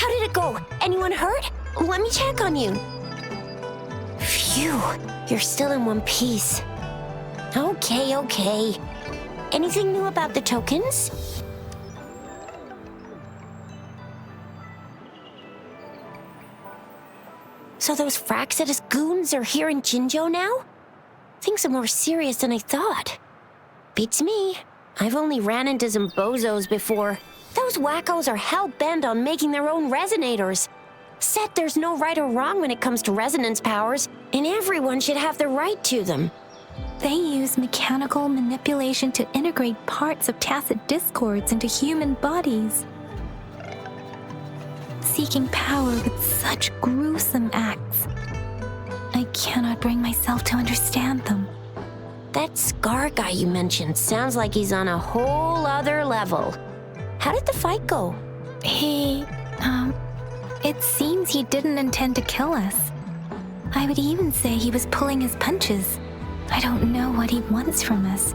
How did it go? Anyone hurt? Let me check on you. Phew, you're still in one piece. Okay. Anything new about the tokens? So those Fraxidus goons are here in Jinjo now? Things are more serious than I thought. Beats me. I've only ran into some bozos before. Those wackos are hell-bent on making their own resonators. Said there's no right or wrong when it comes to resonance powers, and everyone should have the right to them. They use mechanical manipulation to integrate parts of tacit discords into human bodies. Seeking power with such gruesome acts. I cannot bring myself to understand them. That Scar guy you mentioned sounds like he's on a whole other level. How did the fight go? It seems he didn't intend to kill us. I would even say he was pulling his punches. I don't know what he wants from us.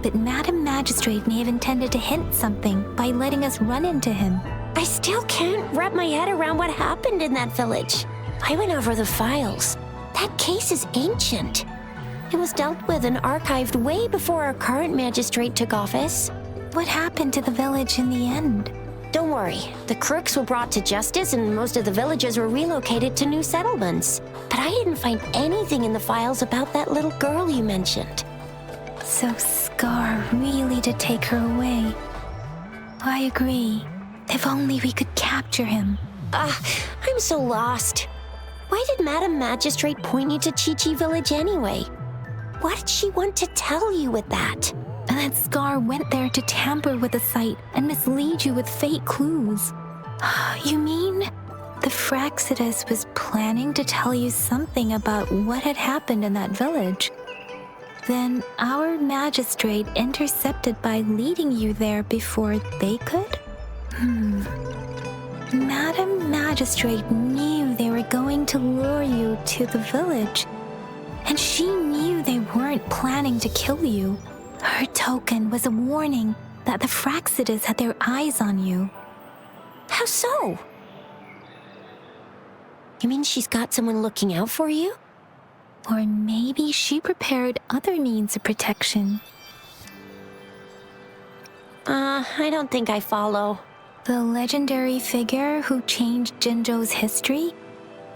But Madam Magistrate may have intended to hint something by letting us run into him. I still can't wrap my head around what happened in that village. I went over the files. That case is ancient. It was dealt with and archived way before our current magistrate took office. What happened to the village in the end? Don't worry. The crooks were brought to justice and most of the villagers were relocated to new settlements. But I didn't find anything in the files about that little girl you mentioned. So Scar really did take her away. I agree. If only we could capture him. I'm so lost. Why did Madam Magistrate point you to Chi-Chi Village anyway? What did she want to tell you with that? That Scar went there to tamper with the site and mislead you with fake clues. You mean the Fraxidus was planning to tell you something about what had happened in that village? Then our magistrate intercepted by leading you there before they could? Madam Magistrate knew they were going to lure you to the village, and she knew they weren't planning to kill you. Her token was a warning that the Fraxidus had their eyes on you. How so? You mean she's got someone looking out for you? Or maybe she prepared other means of protection. I don't think I follow. The legendary figure who changed Jinjo's history?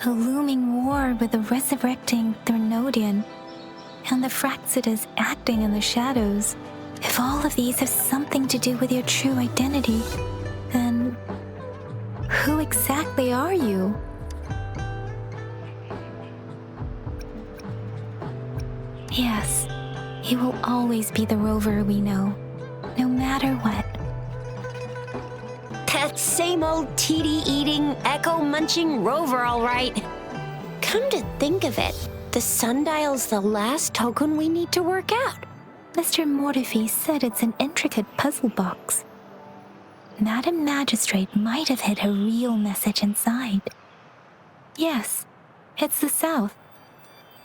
A looming war with the resurrecting Thernodian, and the Fraxidus acting in the shadows. If all of these have something to do with your true identity, then who exactly are you? Yes, you will always be the Rover we know, no matter what. That same old TD-eating, echo-munching Rover, all right. Come to think of it, the sundial's the last token we need to work out. Mr. Mortefi said it's an intricate puzzle box. Madam Magistrate might have hid a real message inside. Yes, it's the South,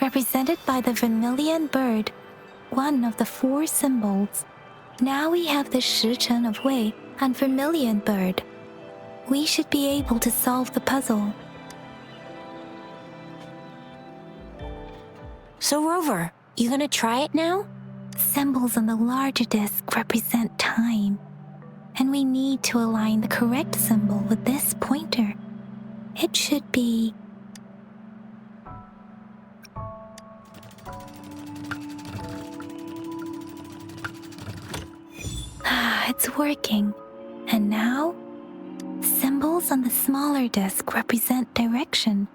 represented by the vermilion bird, one of the 4 symbols. Now we have the Shichen of Wei and vermilion bird. We should be able to solve the puzzle. So Rover, you gonna try it now? Symbols on the larger disc represent time, and we need to align the correct symbol with this pointer. It should be... It's working. And now, symbols on the smaller disc represent direction,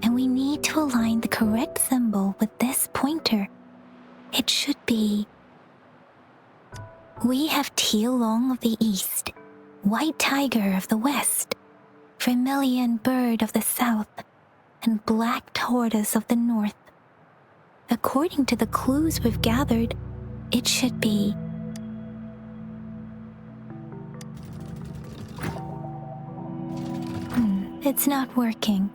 and we need to align the correct symbol with this pointer. It should be... We have Tealong of the east, White Tiger of the west, Vermilion Bird of the south, and Black Tortoise of the north. According to the clues we've gathered, it should be... It's not working.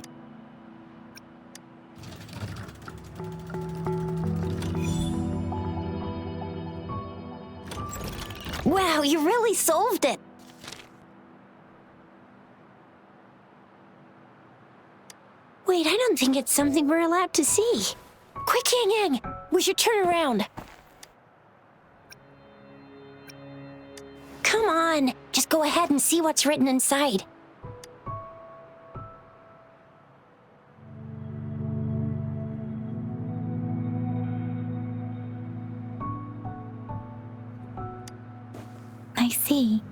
Wow, you really solved it! Wait, I don't think it's something we're allowed to see. Quick, Yang Yang! We should turn around. Come on, just go ahead and see what's written inside. I see.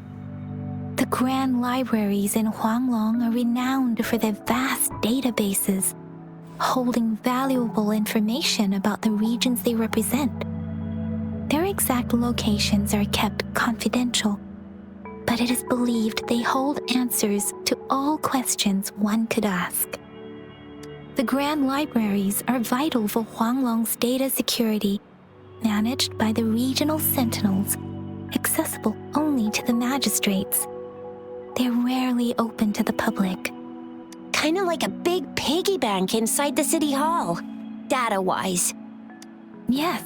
The grand libraries in Huanglong are renowned for their vast databases, holding valuable information about the regions they represent. Their exact locations are kept confidential, but it is believed they hold answers to all questions one could ask. The grand libraries are vital for Huanglong's data security, managed by the regional sentinels, accessible only to the magistrates. They're rarely open to the public. Kinda like a big piggy bank inside the city hall, data-wise. Yes,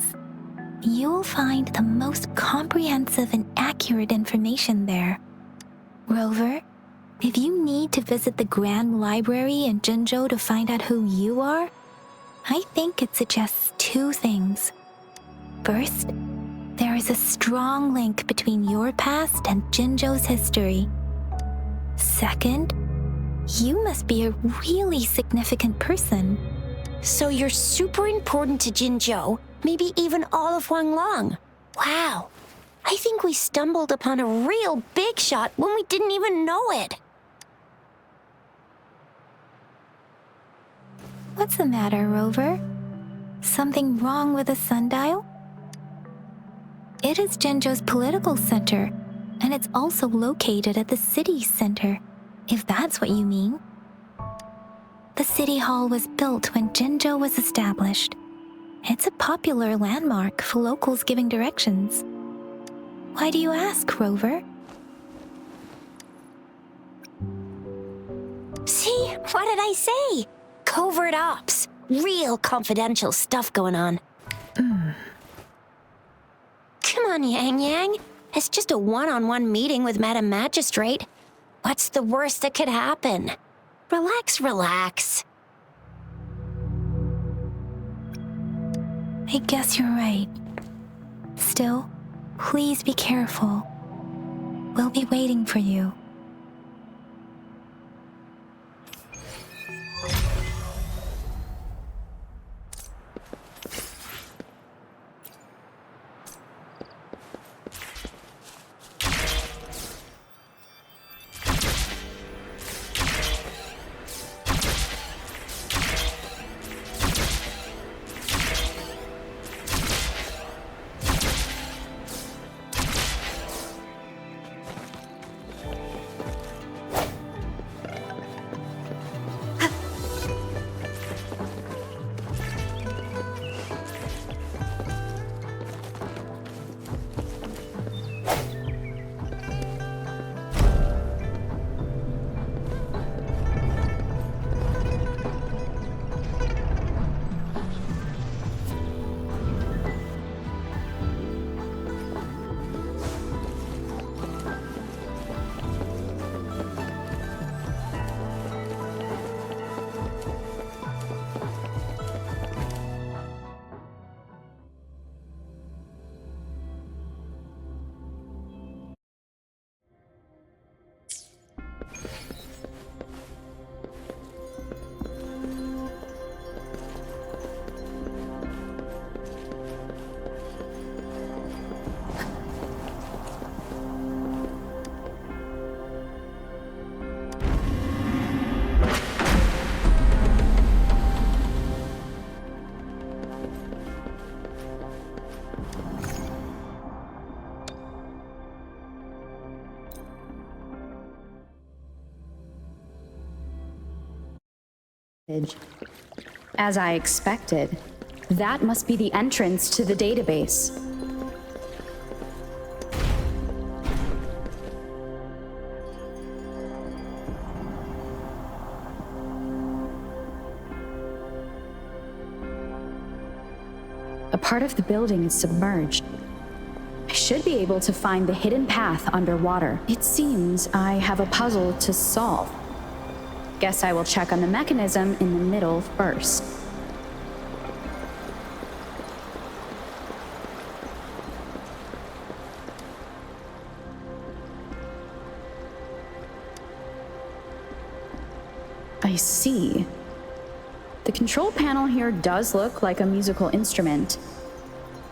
you'll find the most comprehensive and accurate information there. Rover, if you need to visit the Grand Library in Jinzhou to find out who you are, I think it suggests two things. First, there is a strong link between your past and Jinzhou's history. Second, you must be a really significant person. So you're super important to Jinzhou, maybe even all of Huanglong. Wow, I think we stumbled upon a real big shot when we didn't even know it. What's the matter, Rover? Something wrong with the sundial? It is Jinzhou's political center, and it's also located at the city center, if that's what you mean. The city hall was built when Jinzhou was established. It's a popular landmark for locals giving directions. Why do you ask, Rover? See, what did I say? Covert ops. Real confidential stuff going on. Come on, Yang Yang. It's just a one-on-one meeting with Madam Magistrate. What's the worst that could happen? Relax, relax. I guess you're right. Still, please be careful. We'll be waiting for you. As I expected, that must be the entrance to the database. A part of the building is submerged. I should be able to find the hidden path underwater. It seems I have a puzzle to solve. Guess I will check on the mechanism in the middle first. I see. The control panel here does look like a musical instrument,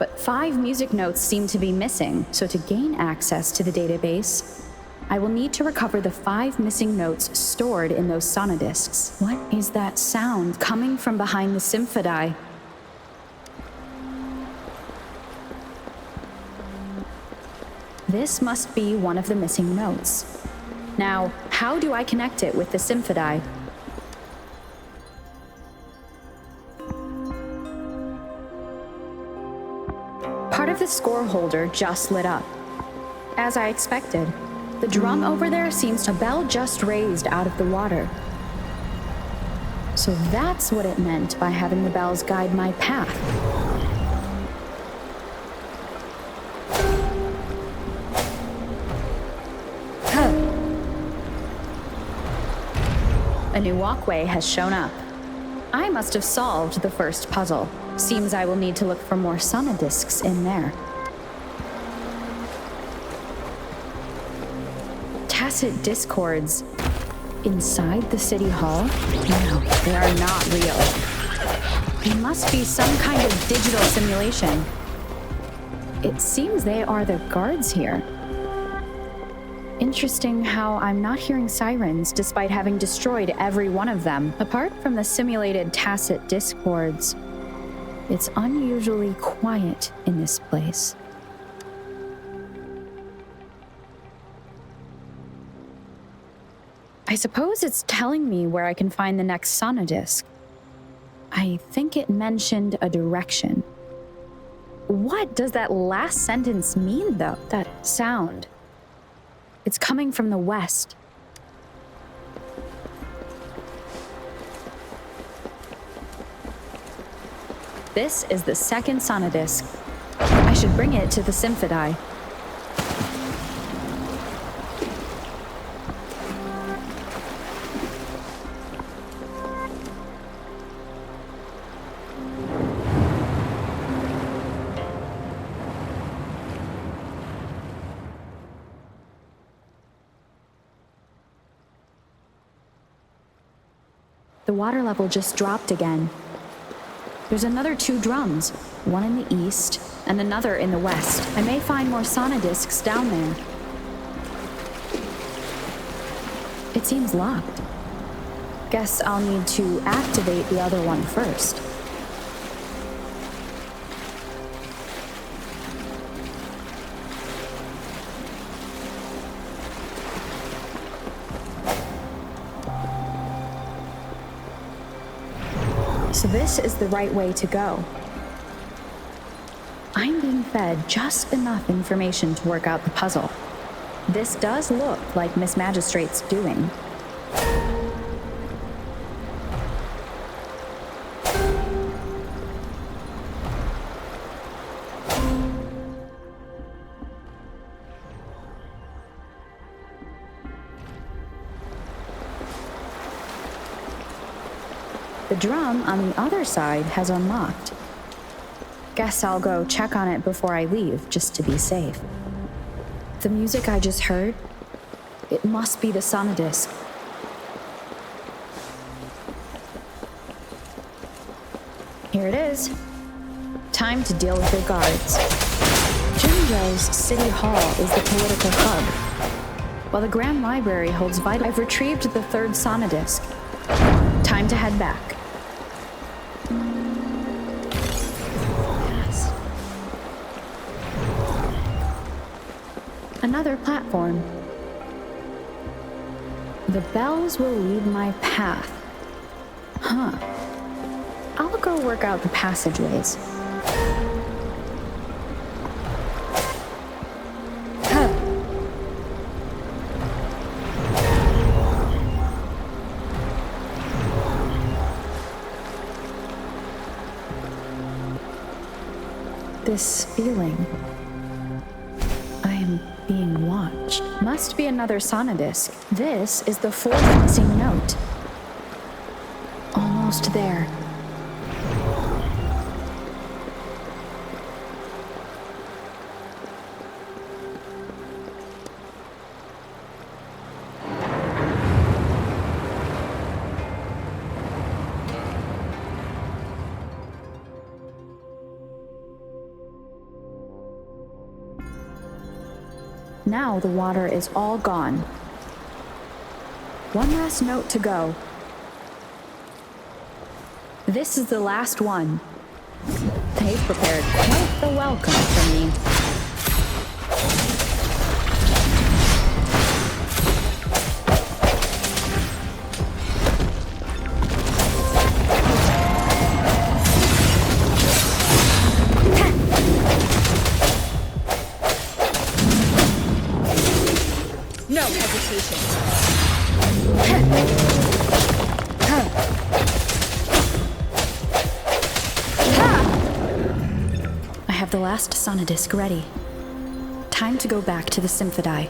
but 5 music notes seem to be missing, so to gain access to the database, I will need to recover the 5 missing notes stored in those sonodiscs. What is that sound coming from behind the symphody? This must be one of the missing notes. Now, how do I connect it with the symphody? Part of the score holder just lit up. As I expected, the drum over there seems to bell just raised out of the water. So that's what it meant by having the bells guide my path. A new walkway has shown up. I must have solved the first puzzle. Seems I will need to look for more sonodiscs in there. Tacit discords inside the city hall? No, they are not real. They must be some kind of digital simulation. It seems they are the guards here. Interesting how I'm not hearing sirens despite having destroyed every one of them. Apart from the simulated tacit discords, it's unusually quiet in this place. I suppose it's telling me where I can find the next sonodisc. I think it mentioned a direction. What does that last sentence mean, though? That sound. It's coming from the west. This is the second sonodisc. I should bring it to the symphody. The water level just dropped again. There's another 2 drums, one in the east and another in the west. I may find more sonodiscs down there. It seems locked. Guess I'll need to activate the other one first. So this is the right way to go. I'm being fed just enough information to work out the puzzle. This does look like Miss Magistrate's doing. The drum on the other side has unlocked. Guess I'll go check on it before I leave, just to be safe. The music I just heard, it must be the sonodisc. Here it is. Time to deal with their guards. Jinju's City Hall is the political hub, while the Grand Library holds vital. I've retrieved the 3rd sonodisc. Time to head back. Another platform. The bells will lead my path. Huh. I'll go work out the passageways. This feeling. I am being watched. Must be another sonodisc. This is the 4th missing note. almost there. Now the water is all gone. One last note to go. This is the last one. They've prepared quite the welcome for me. No hesitation. I have the last sonodisc ready. Time to go back to the Symphodi.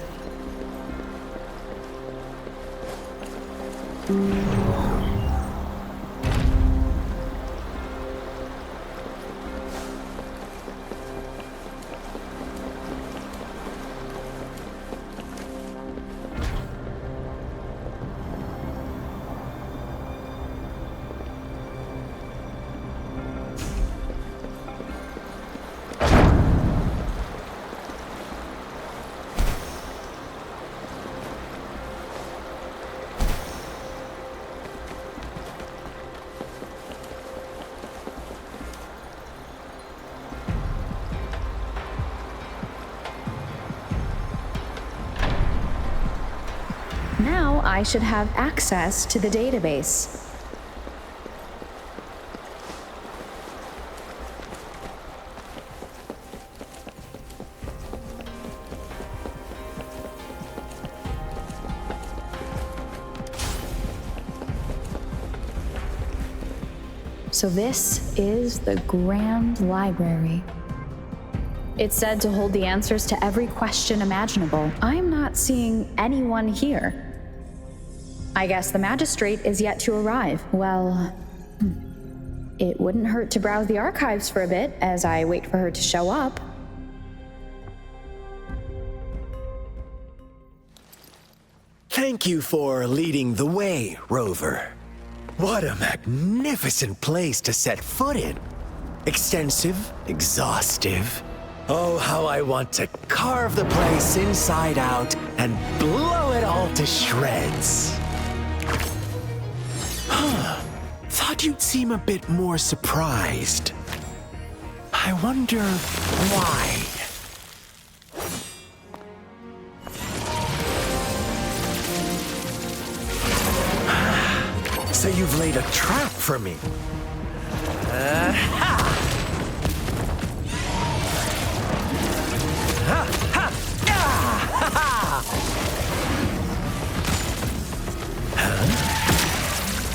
Now I should have access to the database. So this is the Grand Library. It's said to hold the answers to every question imaginable. I'm not seeing anyone here. I guess the Magistrate is yet to arrive. Well, it wouldn't hurt to browse the archives for a bit as I wait for her to show up. Thank you for leading the way, Rover. What a magnificent place to set foot in. Extensive, exhaustive. Oh, how I want to carve the place inside out and blow it all to shreds. Thought you'd seem a bit more surprised. I wonder why. So you've laid a trap for me.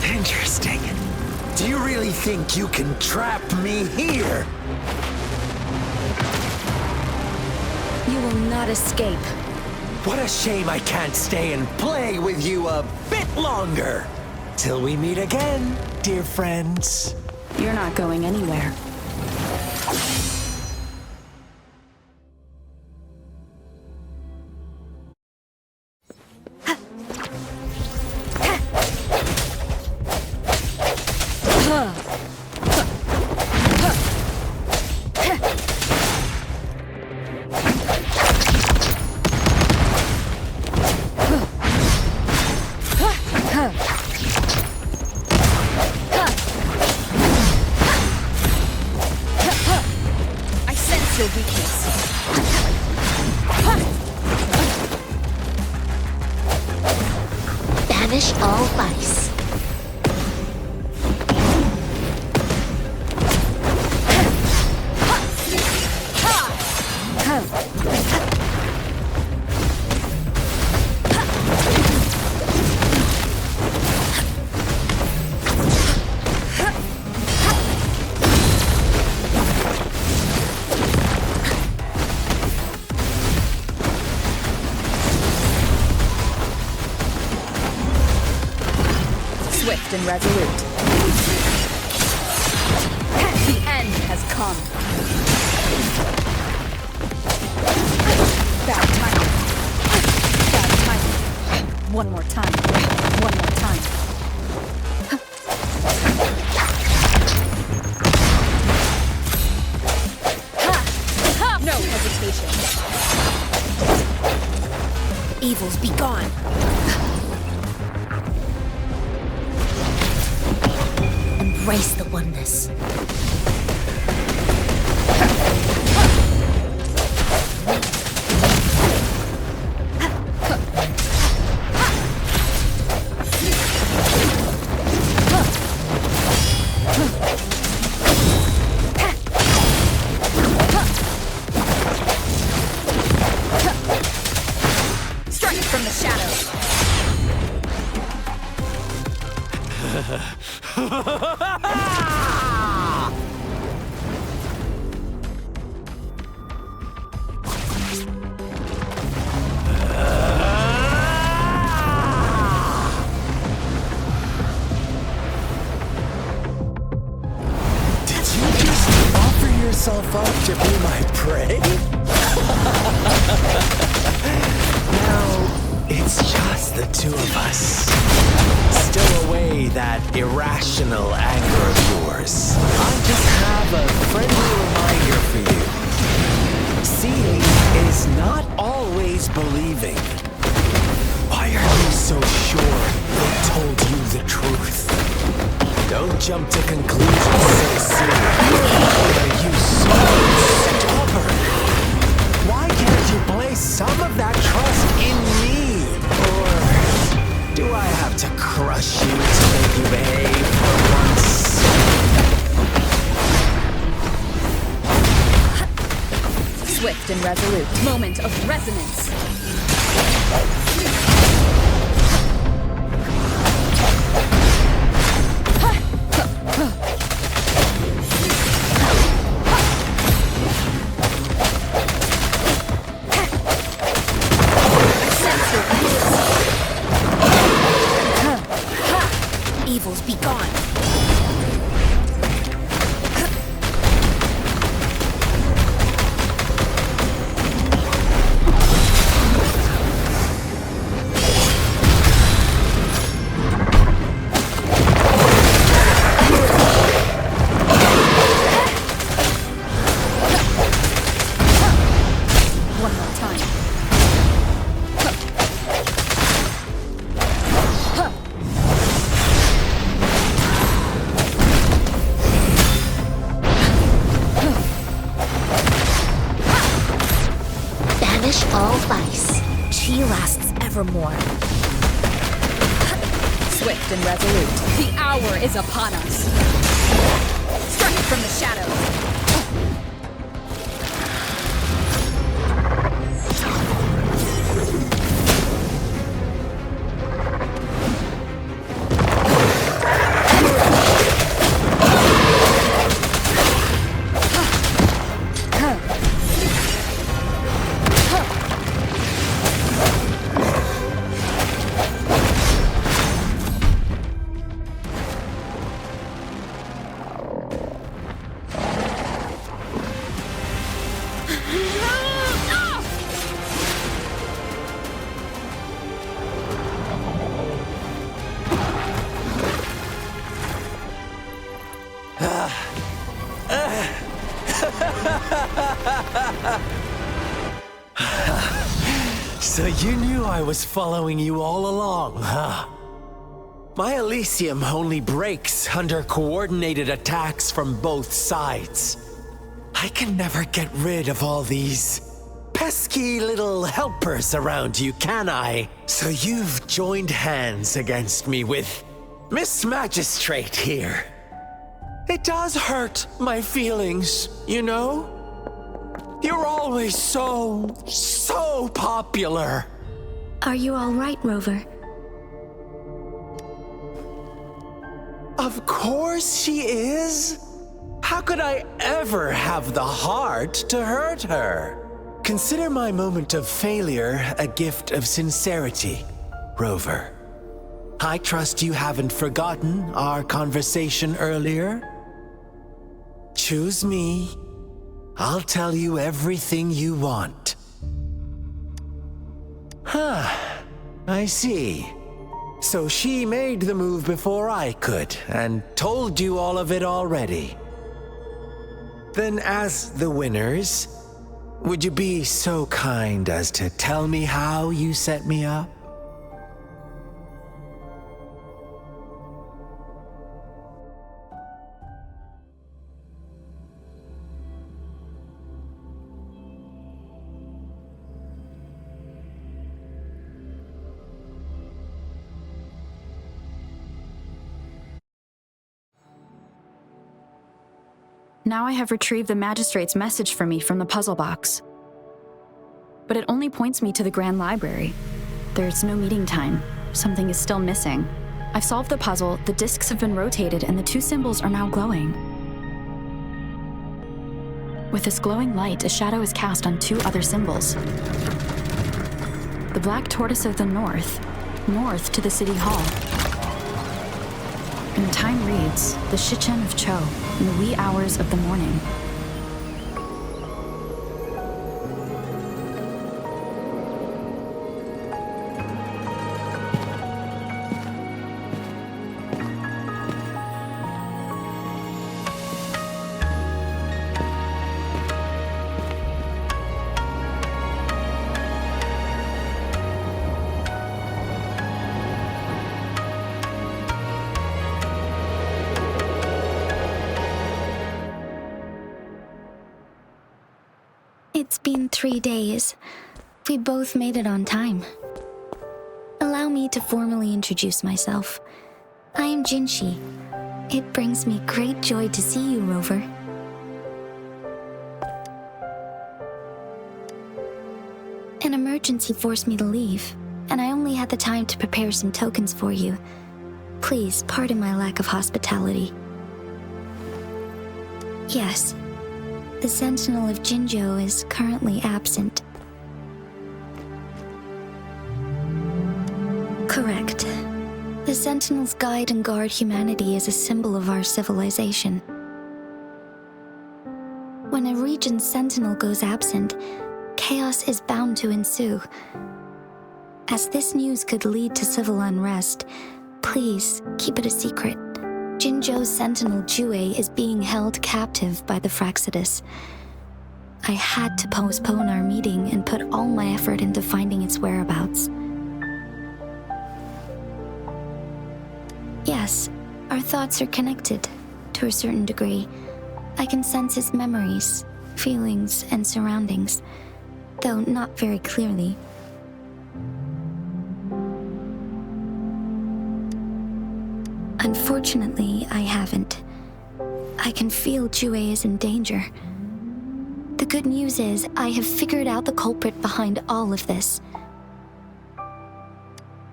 Interesting. Do you really think you can trap me here? You will not escape. What a shame I can't stay and play with you a bit longer. Till we meet again, dear friends. You're not going anywhere. Your weakness. Banish all vice. Swift and resolute. The end has come. Bad timing. Bad timing. One more time. One more time. No hesitation. Evils be gone. Embrace the oneness. Strike from the shadows. Yourself up to be my prey? Now, it's just the two of us. Still away that irrational anger of yours. I just have a friendly reminder for you. Seeing is not always believing. Why are you so sure they told you the truth? Don't jump to conclusions so soon. Why are you so stubborn? Why can't you place some of that trust in me? Or do I have to crush you to make you behave for once? Swift and resolute. Moment of resonance. Evils be gone. One more time. Banish all vice. She lasts evermore. Swift and resolute. The hour is upon us. Strike from the shadows. So you knew I was following you all along, huh? My Elysium only breaks under coordinated attacks from both sides. I can never get rid of all these pesky little helpers around you, can I? So you've joined hands against me with Miss Magistrate here. It does hurt my feelings, you know? You're always so popular. Are you all right, Rover? Of course she is. How could I ever have the heart to hurt her? Consider my moment of failure a gift of sincerity, Rover. I trust you haven't forgotten our conversation earlier? Choose me. I'll tell you everything you want. Huh. I see. So she made the move before I could, and told you all of it already. Then as the winners, would you be so kind as to tell me how you set me up? Now I have retrieved the Magistrate's message for me from the puzzle box. But it only points me to the Grand Library. There's no meeting time. Something is still missing. I've solved the puzzle, the discs have been rotated, and the two symbols are now glowing. With this glowing light, a shadow is cast on two other symbols. The black tortoise of the north to the city hall. And the time reads, the Shichen of Cho, in the wee hours of the morning. It's been 3 days. We both made it on time. Allow me to formally introduce myself. I am Jinshi. It brings me great joy to see you, Rover. An emergency forced me to leave, and I only had the time to prepare some tokens for you. Please pardon my lack of hospitality. Yes. The Sentinel of Jinjo is currently absent. Correct. The Sentinels guide and guard humanity as a symbol of our civilization. When a region's Sentinel goes absent, chaos is bound to ensue. As this news could lead to civil unrest, please keep it a secret. Jinjo's Sentinel Jue is being held captive by the Fraxidus. I had to postpone our meeting and put all my effort into finding its whereabouts. Yes, our thoughts are connected, to a certain degree. I can sense his memories, feelings, and surroundings, though not very clearly. Unfortunately, I haven't. I can feel Jue is in danger. The good news is, I have figured out the culprit behind all of this.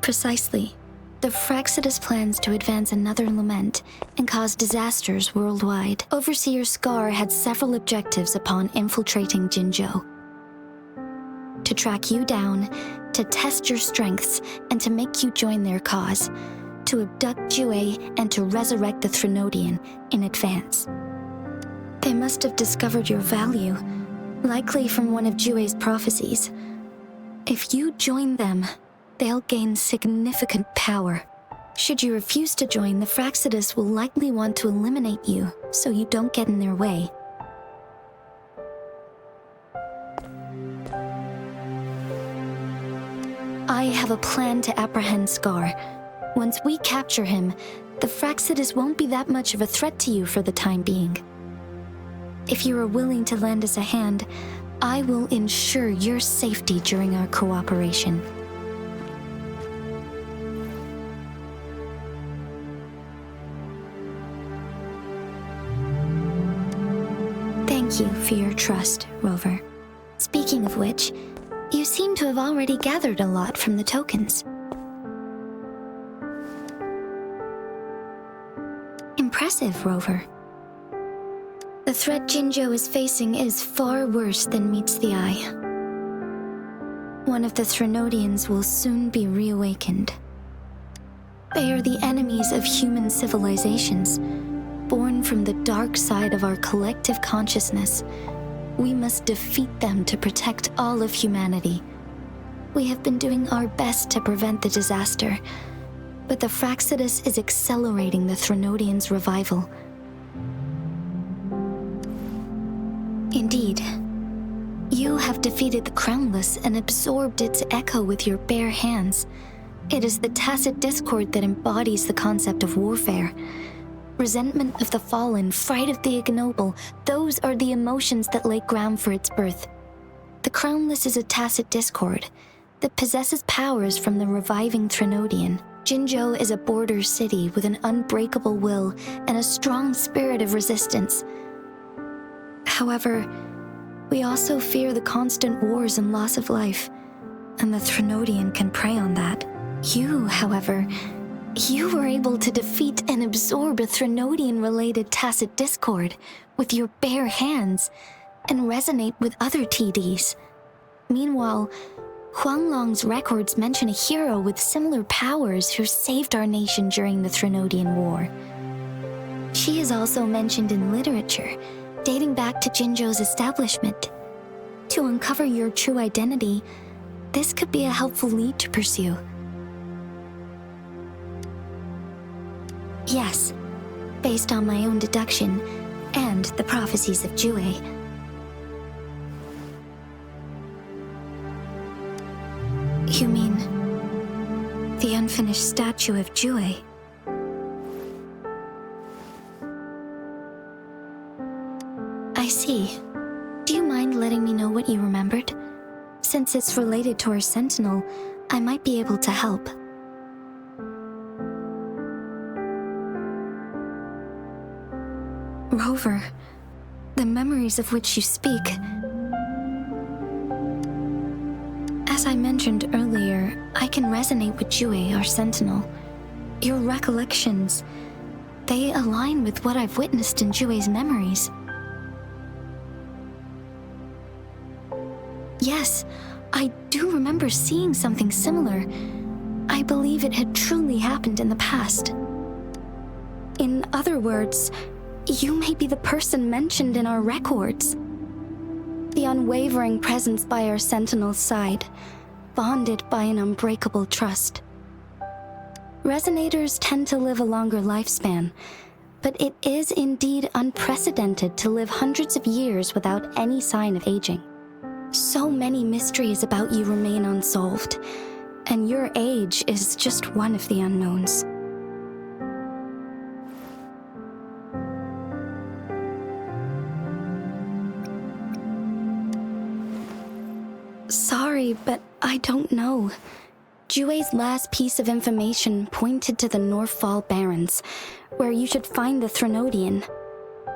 Precisely. The Fraxidus plans to advance another lament and cause disasters worldwide. Overseer Scar had several objectives upon infiltrating Jinjo. To track you down, to test your strengths, and to make you join their cause. To abduct Jue and to resurrect the Threnodian in advance. They must have discovered your value, likely from one of Jue's prophecies. If you join them, they'll gain significant power. Should you refuse to join, the Fraxidus will likely want to eliminate you, so you don't get in their way. I have a plan to apprehend Scar. Once we capture him, the Fraxidus won't be that much of a threat to you for the time being. If you are willing to lend us a hand, I will ensure your safety during our cooperation. Thank you for your trust, Rover. Speaking of which, you seem to have already gathered a lot from the tokens. Impressive, Rover. The threat Jinjo is facing is far worse than meets the eye. One of the Threnodians will soon be reawakened. They are the enemies of human civilizations, born from the dark side of our collective consciousness. We must defeat them to protect all of humanity. We have been doing our best to prevent the disaster, but the Fractsidus is accelerating the Threnodians' revival. Indeed, you have defeated the Crownless and absorbed its echo with your bare hands. It is the tacit discord that embodies the concept of warfare. Resentment of the fallen, fright of the ignoble, those are the emotions that lay ground for its birth. The Crownless is a tacit discord that possesses powers from the reviving Threnodian. Jinzhou is a border city with an unbreakable will and a strong spirit of resistance. However, we also fear the constant wars and loss of life, and the Threnodian can prey on that. You, however, you were able to defeat and absorb a Threnodian-related tacit discord with your bare hands and resonate with other TDs. Meanwhile, Huanglong's records mention a hero with similar powers who saved our nation during the Threnodian War. She is also mentioned in literature, dating back to Jinzhou's establishment. To uncover your true identity, this could be a helpful lead to pursue. Yes, based on my own deduction and the prophecies of Jue. You mean the unfinished statue of Jue? I see. Do you mind letting me know what you remembered? Since it's related to our sentinel, I might be able to help. Rover, the memories of which you speak. As I mentioned earlier, I can resonate with Jue, our sentinel. Your recollections, they align with what I've witnessed in Jue's memories. Yes, I do remember seeing something similar. I believe it had truly happened in the past. In other words, you may be the person mentioned in our records. The unwavering presence by our sentinel's side, bonded by an unbreakable trust. Resonators tend to live a longer lifespan, but it is indeed unprecedented to live hundreds of years without any sign of aging. So many mysteries about you remain unsolved, and your age is just one of the unknowns. Sorry, but I don't know. Jue's last piece of information pointed to the Northfall Barrens, where you should find the Threnodian.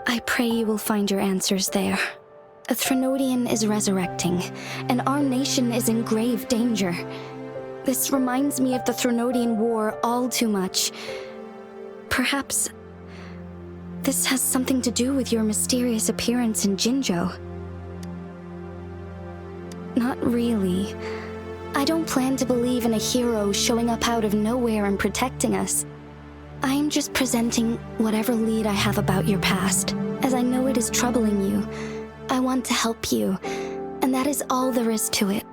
I pray you will find your answers there. A Threnodian is resurrecting, and our nation is in grave danger. This reminds me of the Threnodian War all too much. Perhaps this has something to do with your mysterious appearance in Jinzhou. Not really. I don't plan to believe in a hero showing up out of nowhere and protecting us. I am just presenting whatever lead I have about your past, as I know it is troubling you. I want to help you, and that is all there is to it.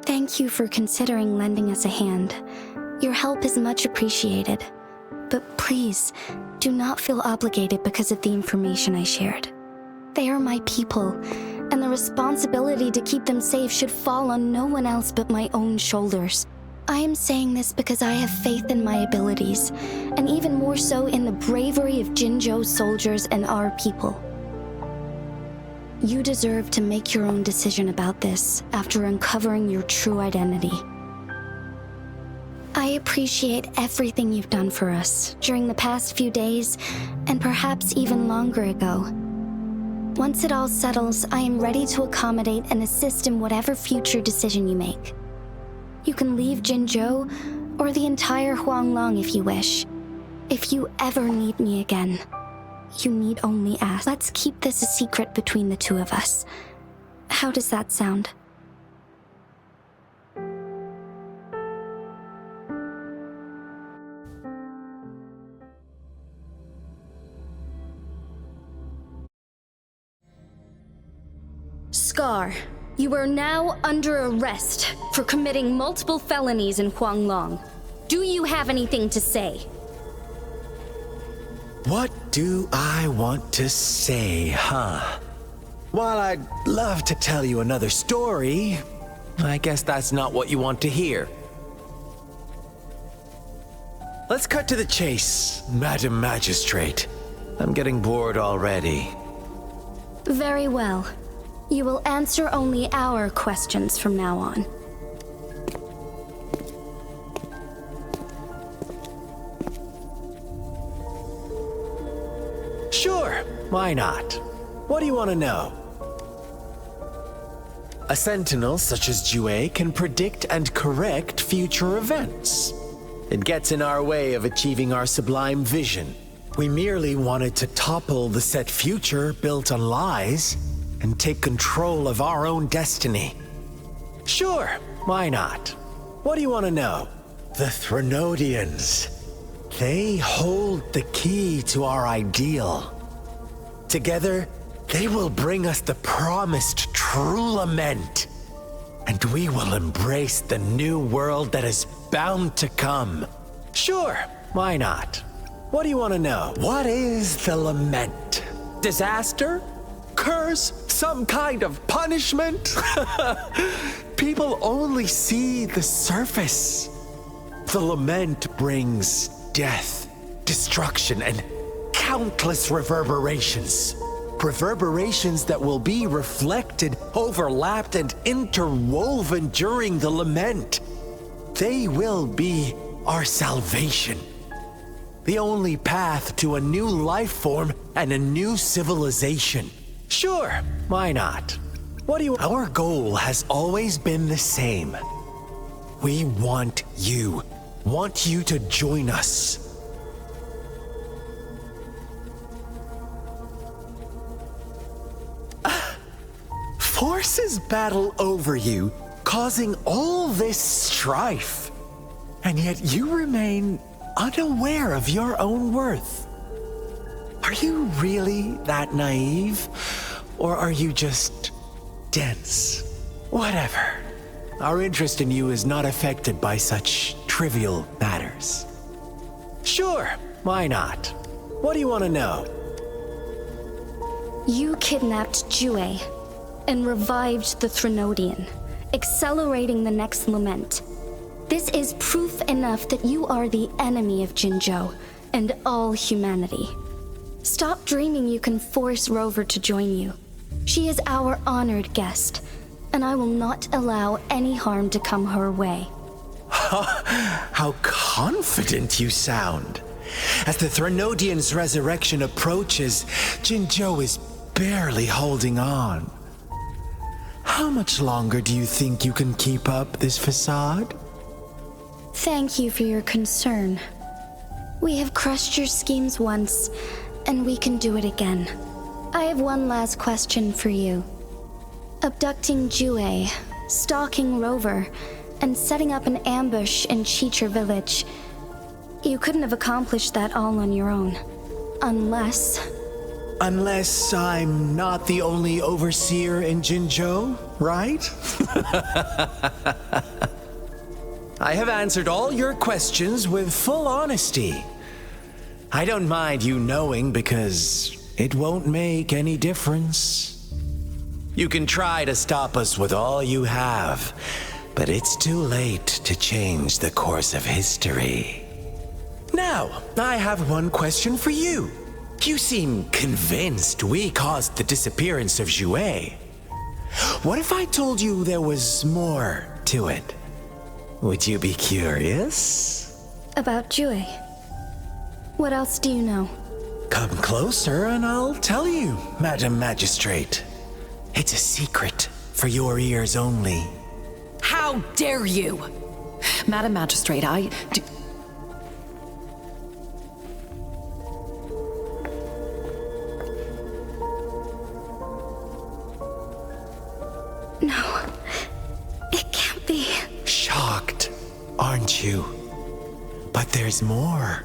Thank you for considering lending us a hand. Your help is much appreciated. But please, do not feel obligated because of the information I shared. They are my people, and the responsibility to keep them safe should fall on no one else but my own shoulders. I am saying this because I have faith in my abilities, and even more so in the bravery of Jinzhou soldiers and our people. You deserve to make your own decision about this after uncovering your true identity. I appreciate everything you've done for us during the past few days, and perhaps even longer ago. Once it all settles, I am ready to accommodate and assist in whatever future decision you make. You can leave Jinzhou or the entire Huanglong if you wish. If you ever need me again, you need only ask. Let's keep this a secret between the two of us. How does that sound? Scar, you are now under arrest for committing multiple felonies in Huanglong. Do you have anything to say? What do I want to say, huh? While I'd love to tell you another story, I guess that's not what you want to hear. Let's cut to the chase, Madam Magistrate. I'm getting bored already. Very well. You will answer only our questions from now on. Sure, why not? What do you want to know? A sentinel such as Jue can predict and correct future events. It gets in our way of achieving our sublime vision. We merely wanted to topple the set future built on lies and take control of our own destiny. Sure, why not? What do you want to know? The Threnodians. They hold the key to our ideal. Together, they will bring us the promised true lament. And we will embrace the new world that is bound to come. Sure, why not? What do you want to know? What is the lament? Disaster? Curse? Some kind of punishment? People only see the surface. The lament brings death, destruction, and countless reverberations. Reverberations that will be reflected, overlapped, and interwoven during the lament. They will be our salvation. The only path to a new life form and a new civilization. Sure, why not? Our goal has always been the same. We want you to join us. Forces battle over you, causing all this strife. And yet you remain unaware of your own worth. Are you really that naive? Or are you just dense? Whatever. Our interest in you is not affected by such trivial matters. Sure, why not? What do you want to know? You kidnapped Jue and revived the Threnodian, accelerating the next lament. This is proof enough that you are the enemy of Jinzhou and all humanity. Stop dreaming you can force Rover to join you. She is our honored guest, and I will not allow any harm to come her way. How confident you sound. As the Threnodian's resurrection approaches, Jinzhou is barely holding on. How much longer do you think you can keep up this facade? Thank you for your concern. We have crushed your schemes once, and we can do it again. I have one last question for you. Abducting Jue, stalking Rover, and setting up an ambush in Cheecher village. You couldn't have accomplished that all on your own. Unless I'm not the only overseer in Jinzhou, right? I have answered all your questions with full honesty. I don't mind you knowing because it won't make any difference. You can try to stop us with all you have, but it's too late to change the course of history. Now, I have one question for you. You seem convinced we caused the disappearance of Jue. What if I told you there was more to it? Would you be curious? about Jue. What else do you know? Come closer and I'll tell you, Madam Magistrate. It's a secret for your ears only. How dare you! Madam Magistrate, No, it can't be. Shocked, aren't you? But there's more.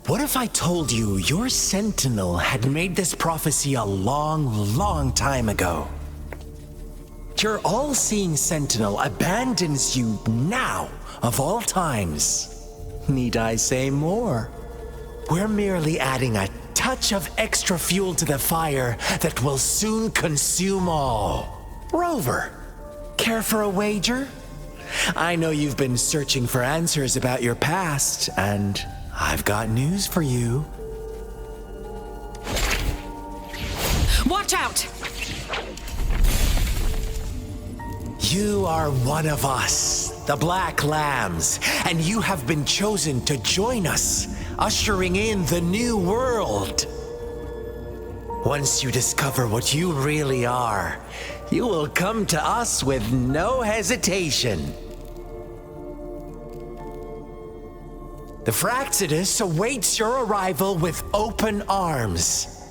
What if I told you your sentinel had made this prophecy a long, long time ago? Your all-seeing sentinel abandons you now, of all times. Need I say more? We're merely adding a touch of extra fuel to the fire that will soon consume all. Rover, care for a wager? I know you've been searching for answers about your past, and I've got news for you. Watch out! You are one of us, the Black Lambs, and you have been chosen to join us, ushering in the new world. Once you discover what you really are, you will come to us with no hesitation. The Fraxidus awaits your arrival with open arms,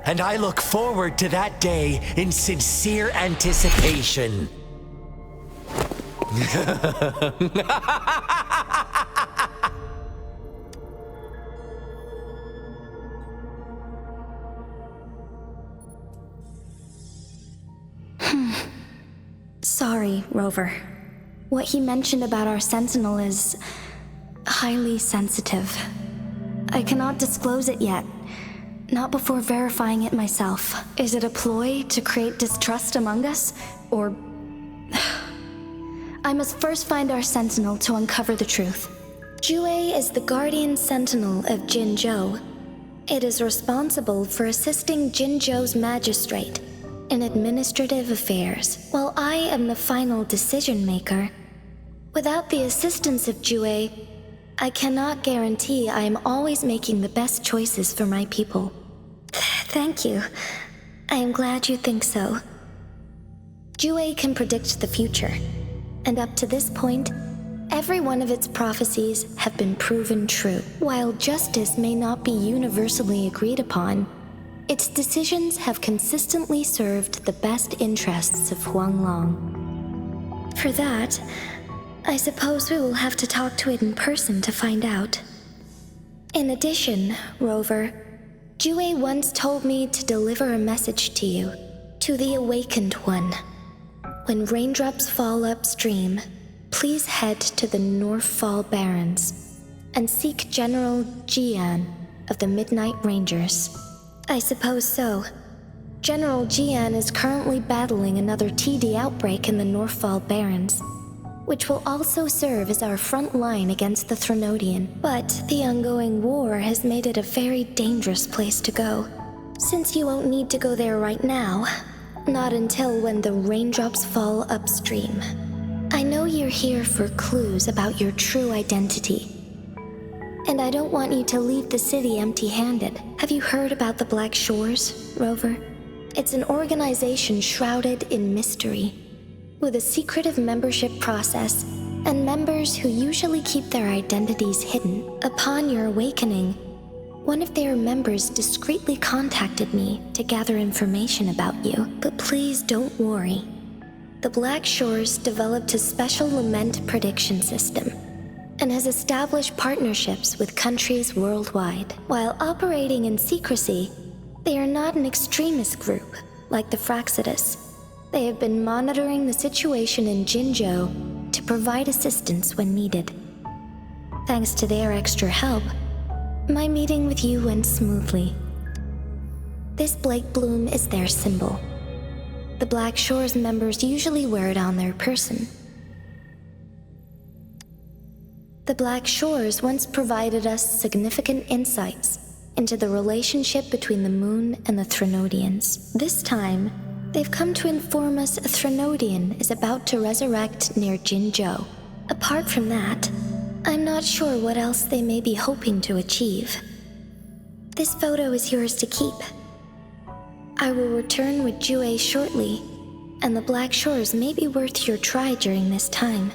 and I look forward to that day in sincere anticipation. Sorry, Rover. What he mentioned about our sentinel is highly sensitive. I cannot disclose it yet, not before verifying it myself. Is it a ploy to create distrust among us, or... I must first find our sentinel to uncover the truth. Jue is the guardian sentinel of Jinzhou. It is responsible for assisting Jinzhou's magistrate in administrative affairs, while I am the final decision maker. Without the assistance of Jue, I cannot guarantee I am always making the best choices for my people. Thank you. I am glad you think so. Jue can predict the future, and up to this point, every one of its prophecies have been proven true. While justice may not be universally agreed upon, its decisions have consistently served the best interests of Huanglong. For that, I suppose we will have to talk to it in person to find out. In addition, Rover, Jue once told me to deliver a message to you, to the Awakened One. When raindrops fall upstream, please head to the Northfall Barrens and seek General Jian of the Midnight Rangers. I suppose so. General Jian is currently battling another TD outbreak in the Northfall Barrens, which will also serve as our front line against the Threnodian. But the ongoing war has made it a very dangerous place to go. Since you won't need to go there right now, not until when the raindrops fall upstream. I know you're here for clues about your true identity, and I don't want you to leave the city empty-handed. Have you heard about the Black Shores, Rover? It's an organization shrouded in mystery, with a secretive membership process and members who usually keep their identities hidden. Upon your awakening, one of their members discreetly contacted me to gather information about you. But please don't worry. The Black Shores developed a special lament prediction system and has established partnerships with countries worldwide. While operating in secrecy, they are not an extremist group like the Fraxidus. They have been monitoring the situation in Jinzhou to provide assistance when needed. Thanks to their extra help, my meeting with you went smoothly. This Blake Bloom is their symbol. The Black Shores members usually wear it on their person. The Black Shores once provided us significant insights into the relationship between the moon and the Threnodians. This time, they've come to inform us a Threnodian is about to resurrect near Jinzhou. Apart from that, I'm not sure what else they may be hoping to achieve. This photo is yours to keep. I will return with Jue shortly, and the Black Shores may be worth your try during this time.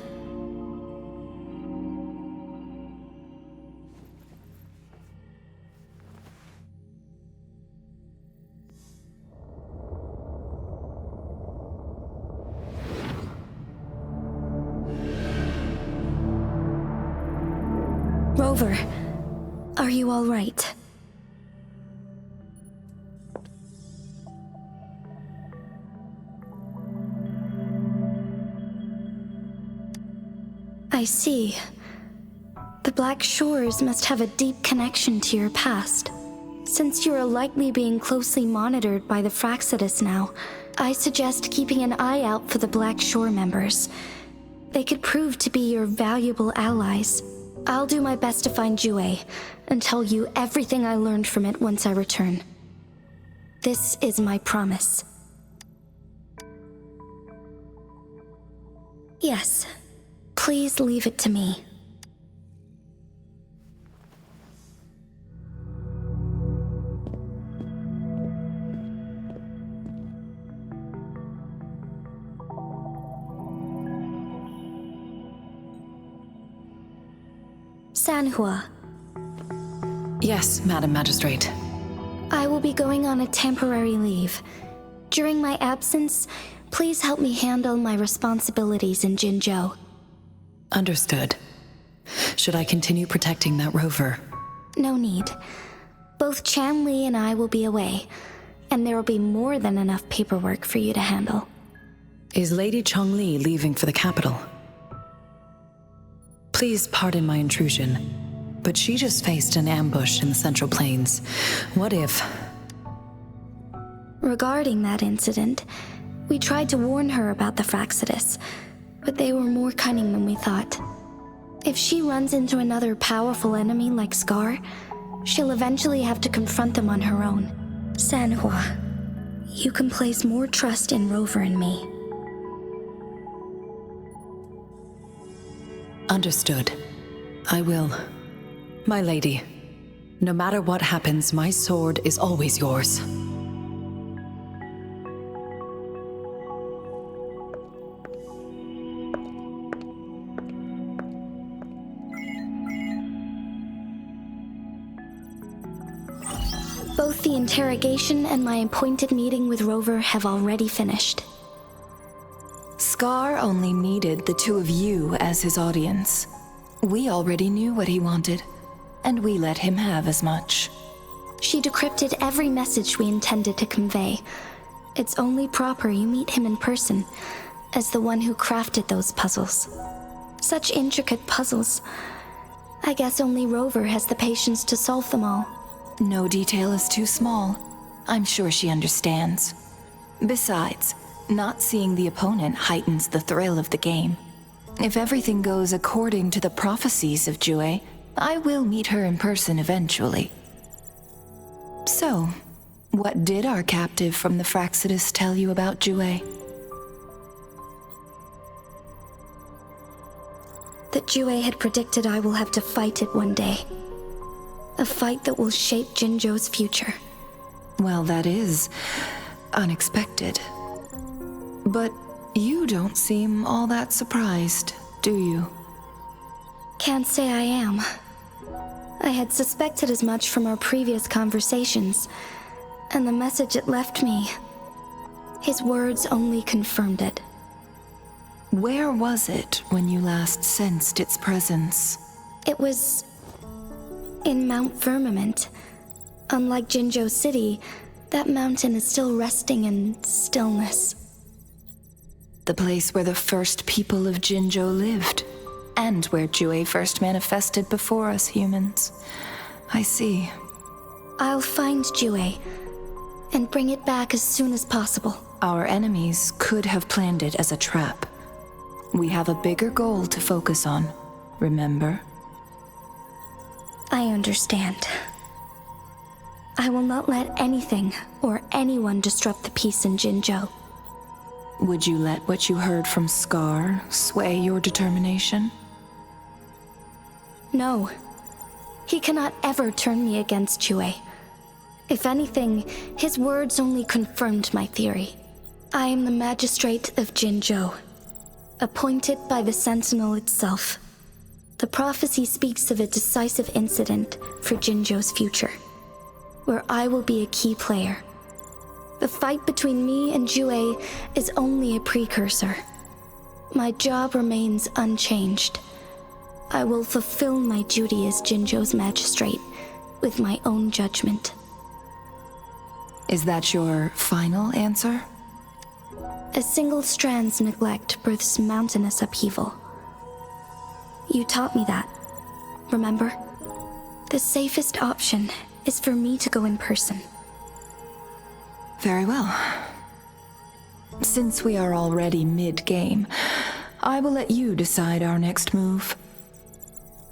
Rover, are you all right? I see. The Black Shores must have a deep connection to your past. Since you are likely being closely monitored by the Fraxidus now, I suggest keeping an eye out for the Black Shore members. They could prove to be your valuable allies. I'll do my best to find Jue and tell you everything I learned from it once I return. This is my promise. Yes, please leave it to me. Sanhua. Yes, Madam Magistrate. I will be going on a temporary leave. During my absence, please help me handle my responsibilities in Jinzhou. Understood. Should I continue protecting that rover? No need. Both Chan Li and I will be away, and there will be more than enough paperwork for you to handle. Is Lady Chongli leaving for the capital? Please pardon my intrusion, but she just faced an ambush in the Central Plains. What if... Regarding that incident, we tried to warn her about the Fraxidus, but they were more cunning than we thought. If she runs into another powerful enemy like Scar, she'll eventually have to confront them on her own. Sanhua, you can place more trust in Rover and me. Understood. I will. My lady, no matter what happens, my sword is always yours. Both the interrogation and my appointed meeting with Rover have already finished. Scar only needed the two of you as his audience. We already knew what he wanted, and we let him have as much. She decrypted every message we intended to convey. It's only proper you meet him in person, as the one who crafted those puzzles. Such intricate puzzles. I guess only Rover has the patience to solve them all. No detail is too small. I'm sure she understands. Besides, not seeing the opponent heightens the thrill of the game. If everything goes according to the prophecies of Jue, I will meet her in person eventually. So, what did our captive from the Fraxidus tell you about Jue? That Jue had predicted I will have to fight it one day. A fight that will shape Jinzhou's future. Well, that is unexpected. But you don't seem all that surprised, do you? Can't say I am. I had suspected as much from our previous conversations, and the message it left me. His words only confirmed it. Where was it when you last sensed its presence? It was in Mount Firmament. Unlike Jinzhou City, that mountain is still resting in stillness. The place where the first people of Jinzhou lived, and where Jue first manifested before us humans. I see. I'll find Jue and bring it back as soon as possible. Our enemies could have planned it as a trap. We have a bigger goal to focus on, remember? I understand. I will not let anything or anyone disrupt the peace in Jinzhou. Would you let what you heard from Scar sway your determination? No. He cannot ever turn me against Jue. If anything, his words only confirmed my theory. I am the Magistrate of Jinzhou, appointed by the Sentinel itself. The prophecy speaks of a decisive incident for Jinzhou's future, where I will be a key player. The fight between me and Jue is only a precursor. My job remains unchanged. I will fulfill my duty as Jinzhou's magistrate with my own judgment. Is that your final answer? A single strand's neglect births mountainous upheaval. You taught me that. Remember? The safest option is for me to go in person. Very well. Since we are already mid-game, I will let you decide our next move.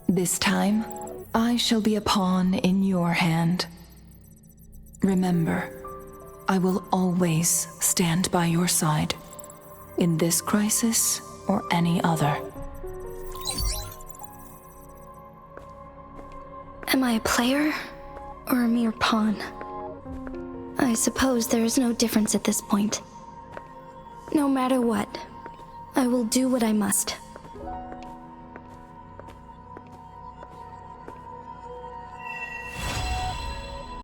This time, I shall be a pawn in your hand. Remember, I will always stand by your side, in this crisis or any other. Am I a player or a mere pawn? I suppose there is no difference at this point. No matter what, I will do what I must.